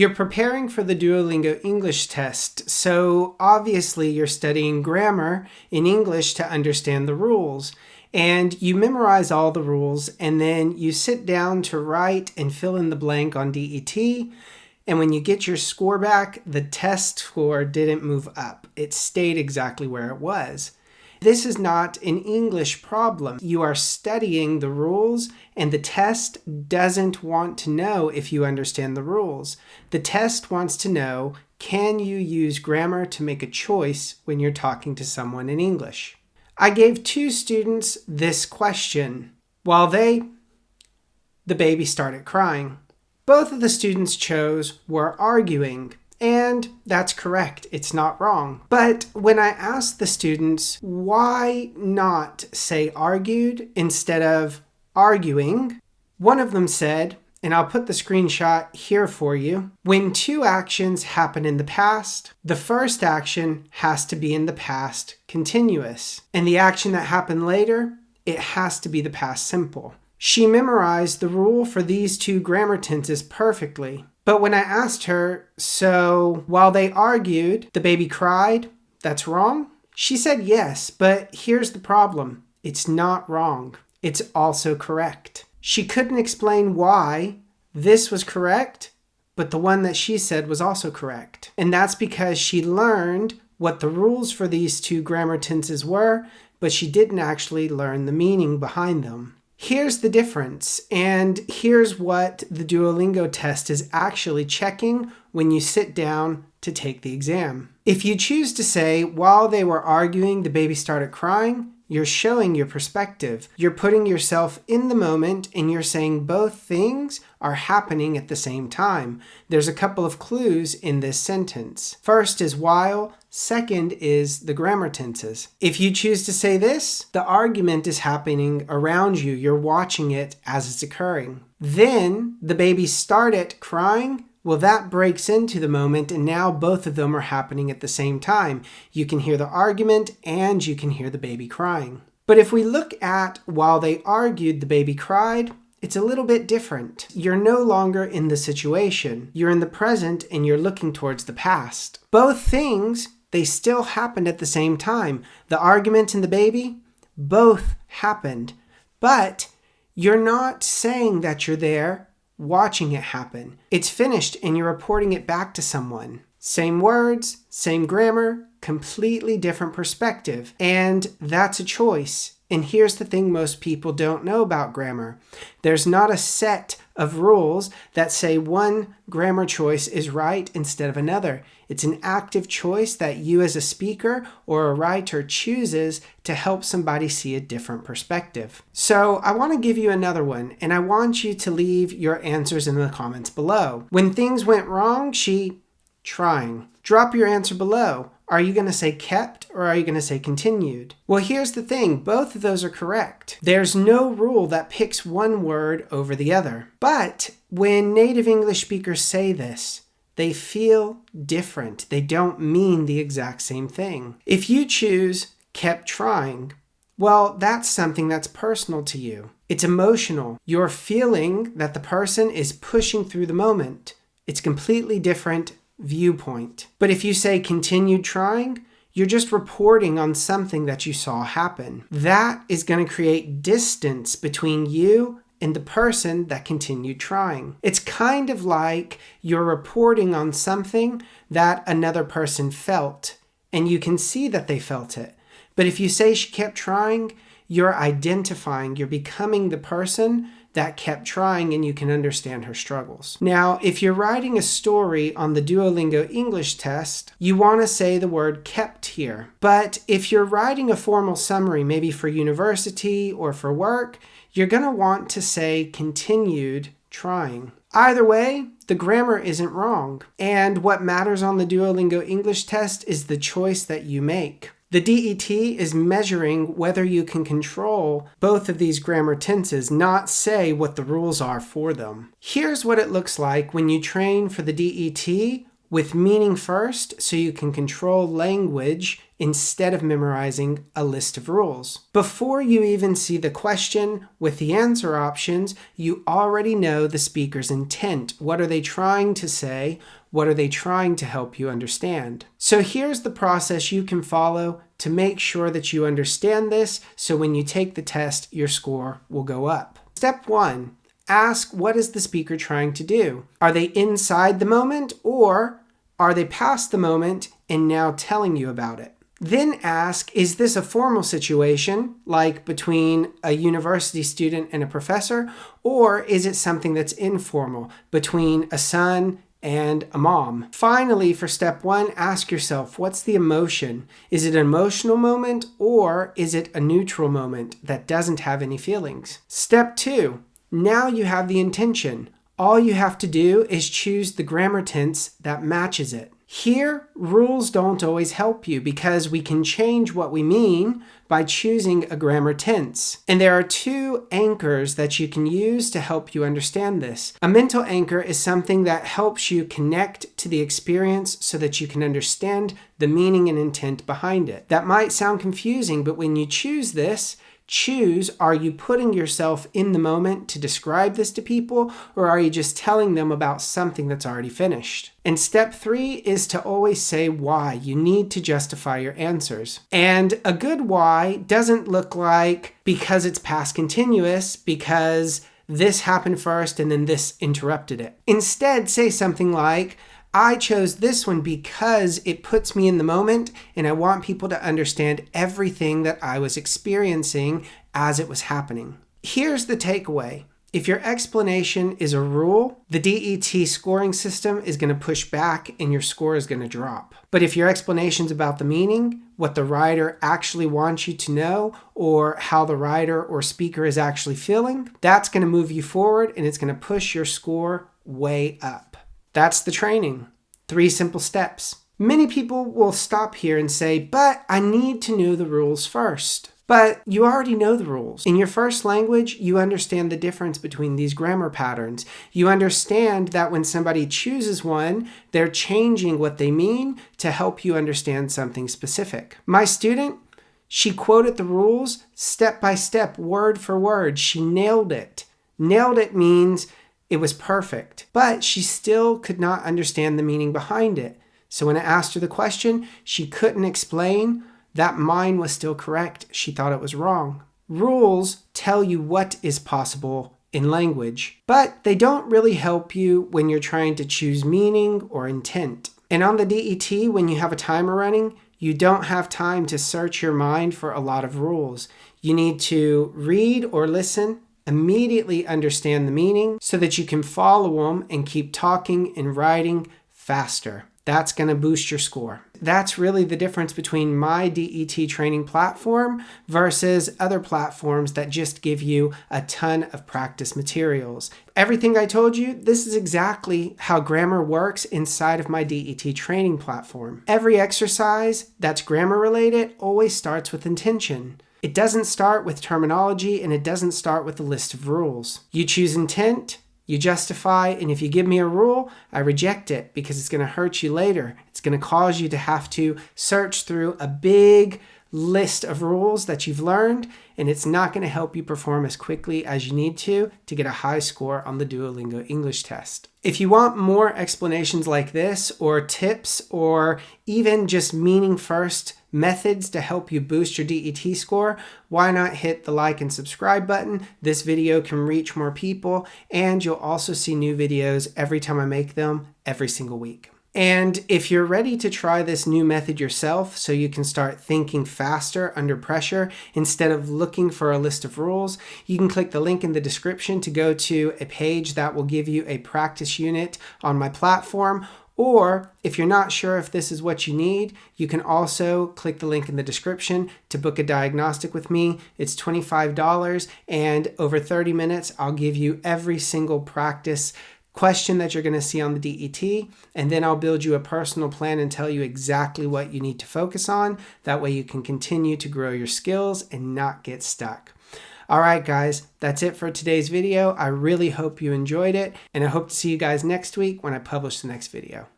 You're preparing for the Duolingo English Test, so obviously you're studying grammar in English to understand the rules. And you memorize all the rules, and then you sit down to write and fill in the blank on DET. And when you get your score back, the test score didn't move up. It stayed exactly where it was. This is not an English problem. You are studying the rules, and the test doesn't want to know if you understand the rules. The test wants to know, can you use grammar to make a choice when you're talking to someone in English? I gave 2 students this question while the baby started crying. Both of the students chose were arguing. And that's correct, it's not wrong. But when I asked the students, why not say argued instead of arguing, one of them said, and I'll put the screenshot here for you, when 2 actions happen in the past, the first action has to be in the past continuous. And the action that happened later, it has to be the past simple. She memorized the rule for these 2 grammar tenses perfectly. But when I asked her, so while they argued, the baby cried, that's wrong? She said yes, but here's the problem. It's not wrong. It's also correct. She couldn't explain why this was correct, but the one that she said was also correct. And that's because she learned what the rules for these 2 grammar tenses were, but she didn't actually learn the meaning behind them. Here's the difference, and here's what the Duolingo test is actually checking when you sit down to take the exam. If you choose to say, while they were arguing, the baby started crying, you're showing your perspective. You're putting yourself in the moment, and you're saying both things are happening at the same time. There's a couple of clues in this sentence. First is while. Second is the grammar tenses. If you choose to say this, the argument is happening around you. You're watching it as it's occurring. Then the baby started crying. Well, that breaks into the moment, and now both of them are happening at the same time. You can hear the argument and you can hear the baby crying. But if we look at while they argued, the baby cried, it's a little bit different. You're no longer in the situation. You're in the present and you're looking towards the past. Both things, they still happened at the same time. The argument and the baby, both happened. But you're not saying that you're there watching it happen. It's finished and you're reporting it back to someone. Same words, same grammar, completely different perspective. And that's a choice. And here's the thing most people don't know about grammar. There's not a set of rules that say one grammar choice is right instead of another. It's an active choice that you as a speaker or a writer chooses to help somebody see a different perspective. So I want to give you another one, and I want you to leave your answers in the comments below. When things went wrong, trying. Drop your answer below. Are you going to say kept or are you going to say continued? Well, here's the thing. Both of those are correct. There's no rule that picks one word over the other. But when native English speakers say this, they feel different. They don't mean the exact same thing. If you choose kept trying, well, that's something that's personal to you. It's emotional. You're feeling that the person is pushing through the moment. It's completely different viewpoint. But if you say continued trying, you're just reporting on something that you saw happen. That is going to create distance between you and the person that continued trying. It's kind of like you're reporting on something that another person felt, and you can see that they felt it. But if you say she kept trying, you're identifying, you're becoming the person that kept trying, and you can understand her struggles. Now, if you're writing a story on the Duolingo English Test, you want to say the word kept here. But if you're writing a formal summary, maybe for university or for work, you're going to want to say continued trying. Either way, the grammar isn't wrong. And what matters on the Duolingo English Test is the choice that you make. The DET is measuring whether you can control both of these grammar tenses, not say what the rules are for them. Here's what it looks like when you train for the DET with meaning first so you can control language instead of memorizing a list of rules. Before you even see the question with the answer options, you already know the speaker's intent. What are they trying to say? What are they trying to help you understand? So here's the process you can follow to make sure that you understand this, so when you take the test, your score will go up. Step 1, ask, what is the speaker trying to do? Are they inside the moment, or are they past the moment and now telling you about it? Then ask, is this a formal situation, like between a university student and a professor, or is it something that's informal, between a son and a mom? Finally, for step 1, ask yourself, what's the emotion? Is it an emotional moment, or is it a neutral moment that doesn't have any feelings? Step 2, now you have the intention. All you have to do is choose the grammar tense that matches it. Here, rules don't always help you because we can change what we mean by choosing a grammar tense. And there are 2 anchors that you can use to help you understand this. A mental anchor is something that helps you connect to the experience so that you can understand the meaning and intent behind it. That might sound confusing, but when you choose this, choose, are you putting yourself in the moment to describe this to people, or are you just telling them about something that's already finished? And step 3 is to always say why. You need to justify your answers. And a good why doesn't look like because it's past continuous, because this happened first and then this interrupted it. Instead, say something like, I chose this one because it puts me in the moment and I want people to understand everything that I was experiencing as it was happening. Here's the takeaway. If your explanation is a rule, the DET scoring system is going to push back and your score is going to drop. But if your explanation is about the meaning, what the writer actually wants you to know, or how the writer or speaker is actually feeling, that's going to move you forward and it's going to push your score way up. That's the training. 3 simple steps. Many people will stop here and say, but I need to know the rules first. But you already know the rules. In your first language, you understand the difference between these grammar patterns. You understand that when somebody chooses one, they're changing what they mean to help you understand something specific. My student, she quoted the rules step by step, word for word. She nailed it. Nailed it means it was perfect, but she still could not understand the meaning behind it. So when I asked her the question, she couldn't explain that mine was still correct. She thought it was wrong. Rules tell you what is possible in language, but they don't really help you when you're trying to choose meaning or intent. And on the DET, when you have a timer running, you don't have time to search your mind for a lot of rules. You need to read or listen, immediately understand the meaning so that you can follow them and keep talking and writing faster. That's going to boost your score. That's really the difference between my DET training platform versus other platforms that just give you a ton of practice materials. Everything I told you, this is exactly how grammar works inside of my DET training platform. Every exercise that's grammar related always starts with intention. It doesn't start with terminology and it doesn't start with a list of rules. You choose intent, you justify, and if you give me a rule, I reject it because it's going to hurt you later. It's going to cause you to have to search through a big list of rules that you've learned, and it's not going to help you perform as quickly as you need to get a high score on the Duolingo English Test. If you want more explanations like this, or tips, or even just meaning first methods to help you boost your DET score, why not hit the like and subscribe button? This video can reach more people, and you'll also see new videos every time I make them every single week. And if you're ready to try this new method yourself so you can start thinking faster under pressure instead of looking for a list of rules, you can click the link in the description to go to a page that will give you a practice unit on my platform. Or if you're not sure if this is what you need, you can also click the link in the description to book a diagnostic with me. It's $25, and over 30 minutes, I'll give you every single practice question that you're going to see on the DET, and then I'll build you a personal plan and tell you exactly what you need to focus on. That way you can continue to grow your skills and not get stuck. All right, guys, that's it for today's video. I really hope you enjoyed it, and I hope to see you guys next week when I publish the next video.